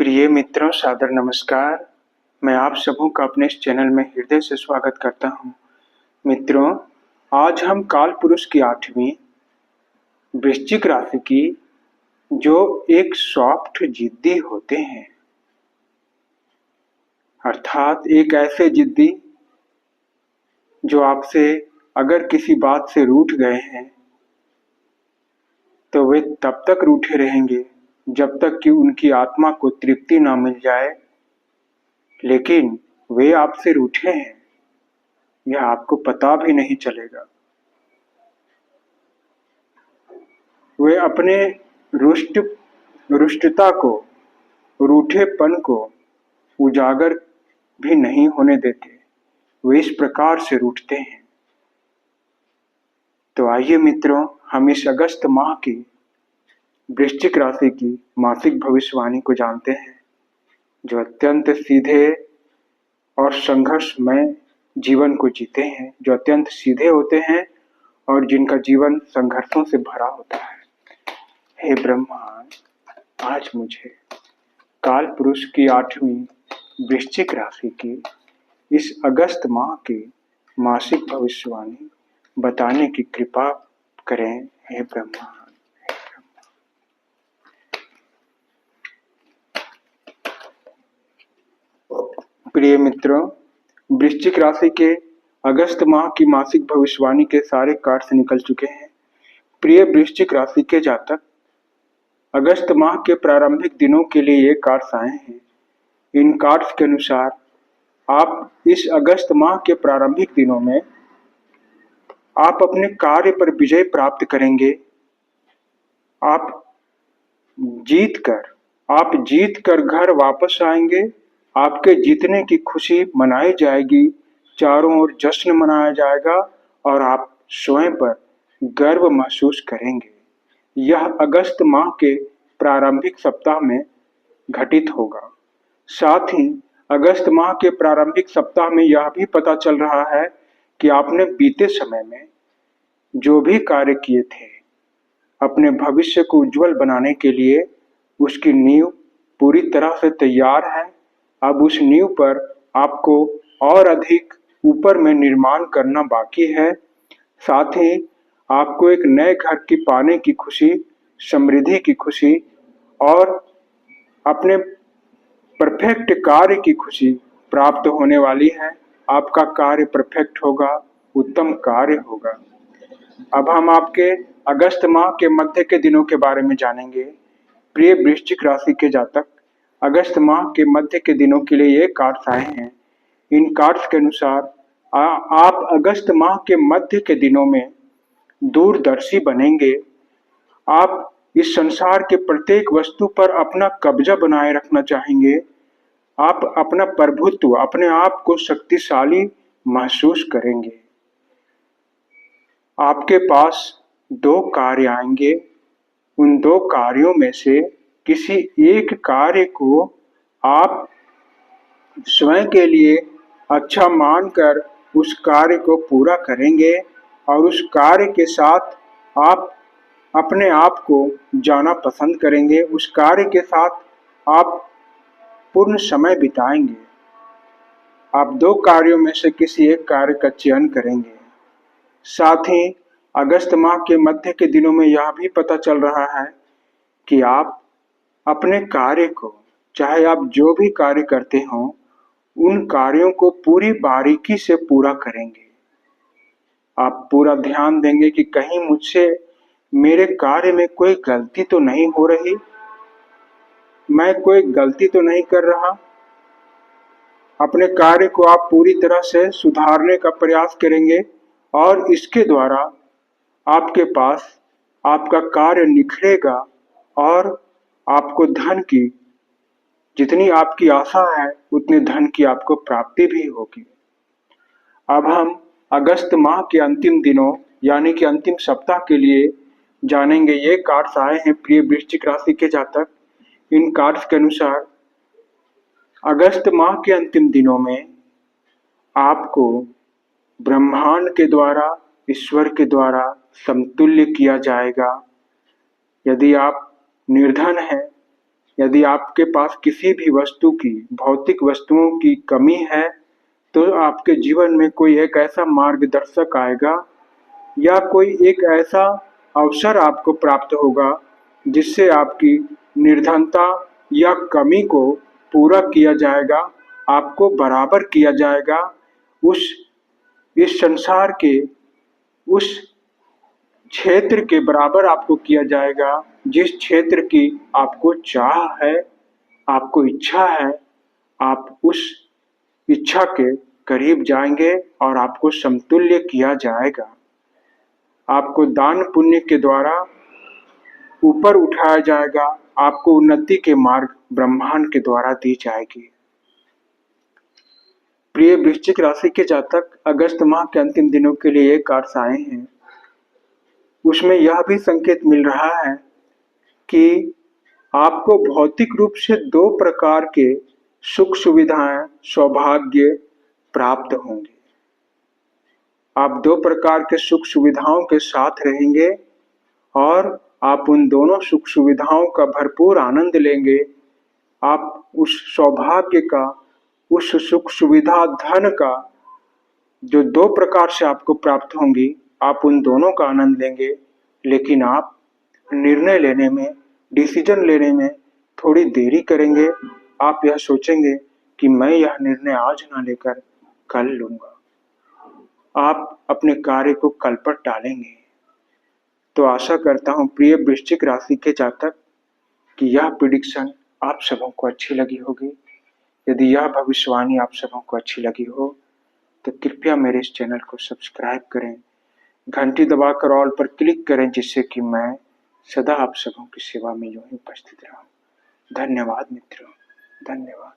प्रिय मित्रों, सादर नमस्कार। मैं आप सबों का अपने इस चैनल में हृदय से स्वागत करता हूं। मित्रों, आज हम काल पुरुष की 8वीं वृश्चिक राशि की जो एक सॉफ्ट जिद्दी होते हैं, अर्थात एक ऐसे जिद्दी जो आपसे अगर किसी बात से रूठ गए हैं तो वे तब तक रूठे रहेंगे जब तक कि उनकी आत्मा को तृप्ति ना मिल जाए, लेकिन वे आपसे रूठे हैं यह आपको पता भी नहीं चलेगा। वे अपने रुष्टता को, रूठेपन को उजागर भी नहीं होने देते। वे इस प्रकार से रूठते हैं। तो आइए मित्रों, हम इस अगस्त माह की वृश्चिक राशि की मासिक भविष्यवाणी को जानते हैं, जो अत्यंत सीधे और संघर्षमय जीवन को जीते हैं, जो अत्यंत सीधे होते हैं और जिनका जीवन संघर्षों से भरा होता है। हे ब्रह्मांड, आज मुझे काल पुरुष की 8वीं वृश्चिक राशि की इस अगस्त माह की मासिक भविष्यवाणी बताने की कृपा करें। हे ब्रह्मांड। प्रिय मित्रों, वृश्चिक राशि के अगस्त माह की मासिक भविष्यवाणी के सारे कार्ड्स निकल चुके हैं। प्रिय वृश्चिक राशि के जातक, अगस्त माह के प्रारंभिक दिनों के लिए ये कार्ड्स आए हैं। इन कार्ड्स के अनुसार आप इस अगस्त माह के प्रारंभिक दिनों में आप अपने कार्य पर विजय प्राप्त करेंगे। आप जीत कर घर वापस आएंगे। आपके जीतने की खुशी मनाई जाएगी, चारों ओर जश्न मनाया जाएगा और आप स्वयं पर गर्व महसूस करेंगे। यह अगस्त माह के प्रारंभिक सप्ताह में घटित होगा। साथ ही अगस्त माह के प्रारंभिक सप्ताह में यह भी पता चल रहा है कि आपने बीते समय में जो भी कार्य किए थे, अपने भविष्य को उज्जवल बनाने के लिए उसकी नींव पूरी तरह से तैयार है। अब उस नींव पर आपको और अधिक ऊपर में निर्माण करना बाकी है। साथ ही आपको एक नए घर की पाने की खुशी, समृद्धि की खुशी और अपने परफेक्ट कार्य की खुशी प्राप्त होने वाली है। आपका कार्य परफेक्ट होगा, उत्तम कार्य होगा। अब हम आपके अगस्त माह के मध्य के दिनों के बारे में जानेंगे। प्रिय वृश्चिक राशि के जातक, अगस्त माह के मध्य के दिनों के लिए ये कार्ड्स आए हैं। इन कार्ड्स के अनुसार आप अगस्त माह के मध्य के दिनों में दूरदर्शी बनेंगे। आप इस संसार के प्रत्येक वस्तु पर अपना कब्जा बनाए रखना चाहेंगे। आप अपना प्रभुत्व, अपने आप को शक्तिशाली महसूस करेंगे। आपके पास 2 कार्य आएंगे। उन 2 कार्यों में से किसी एक कार्य को आप स्वयं के लिए अच्छा मानकर उस कार्य को पूरा करेंगे और उस कार्य के साथ आप अपने आप को जाना पसंद करेंगे। उस कार्य के साथ आप पूर्ण समय बिताएंगे। आप 2 कार्यों में से किसी एक कार्य का चयन करेंगे। साथ ही अगस्त माह के मध्य के दिनों में यह भी पता चल रहा है कि आप अपने कार्य को, चाहे आप जो भी कार्य करते हों, उन कार्यों को पूरी बारीकी से पूरा करेंगे। आप पूरा ध्यान देंगे कि कहीं मुझसे मेरे कार्य में कोई गलती तो नहीं हो रही, मैं कोई गलती तो नहीं कर रहा। अपने कार्य को आप पूरी तरह से सुधारने का प्रयास करेंगे और इसके द्वारा आपके पास आपका कार्य निखरेगा और आपको धन की, जितनी आपकी आशा है उतने धन की आपको प्राप्ति भी होगी। अब हम अगस्त माह के अंतिम दिनों यानी कि अंतिम सप्ताह के लिए जानेंगे। ये कार्ड्स आए हैं प्रिय वृश्चिक राशि के जातक। इन कार्ड्स के अनुसार अगस्त माह के अंतिम दिनों में आपको ब्रह्मांड के द्वारा, ईश्वर के द्वारा समतुल्य किया जाएगा। यदि आप निर्धन हैं यदि आपके पास किसी भी वस्तु की, भौतिक वस्तुओं की कमी है, तो आपके जीवन में कोई एक ऐसा मार्गदर्शक आएगा या कोई एक ऐसा अवसर आपको प्राप्त होगा जिससे आपकी निर्धनता या कमी को पूरा किया जाएगा, आपको बराबर किया जाएगा, उस इस संसार के उस क्षेत्र के बराबर आपको किया जाएगा जिस क्षेत्र की आपको चाह है, आपको इच्छा है। आप उस इच्छा के करीब जाएंगे और आपको समतुल्य किया जाएगा। आपको दान पुण्य के द्वारा ऊपर उठाया जाएगा, आपको उन्नति के मार्ग ब्रह्मांड के द्वारा दी जाएगी। प्रिय वृश्चिक राशि के जातक, अगस्त माह के अंतिम दिनों के लिए एक कार्ड्स आए हैं। उसमें यह भी संकेत मिल रहा है कि आपको भौतिक रूप से 2 प्रकार के सुख सुविधाएं, सौभाग्य प्राप्त होंगे। आप 2 प्रकार के सुख सुविधाओं के साथ रहेंगे और आप उन दोनों सुख सुविधाओं का भरपूर आनंद लेंगे। आप उस सौभाग्य का, उस सुख सुविधा धन का जो 2 प्रकार से आपको प्राप्त होंगी, आप उन दोनों का आनंद लेंगे। लेकिन आप निर्णय लेने में, डिसीजन लेने में थोड़ी देरी करेंगे। आप यह सोचेंगे कि मैं यह निर्णय आज ना लेकर कल लूंगा। आप अपने कार्य को कल पर टालेंगे। तो आशा करता हूं प्रिय वृश्चिक राशि के जातक कि यह प्रेडिक्शन आप सबों को अच्छी लगी होगी। यदि यह भविष्यवाणी आप सबों को अच्छी लगी हो तो कृपया मेरे इस चैनल को सब्सक्राइब करें, घंटी दबाकर ऑल पर क्लिक करें, जिससे कि मैं सदा आप सबों की सेवा में यूं ही उपस्थित रहूं। धन्यवाद मित्रों, धन्यवाद।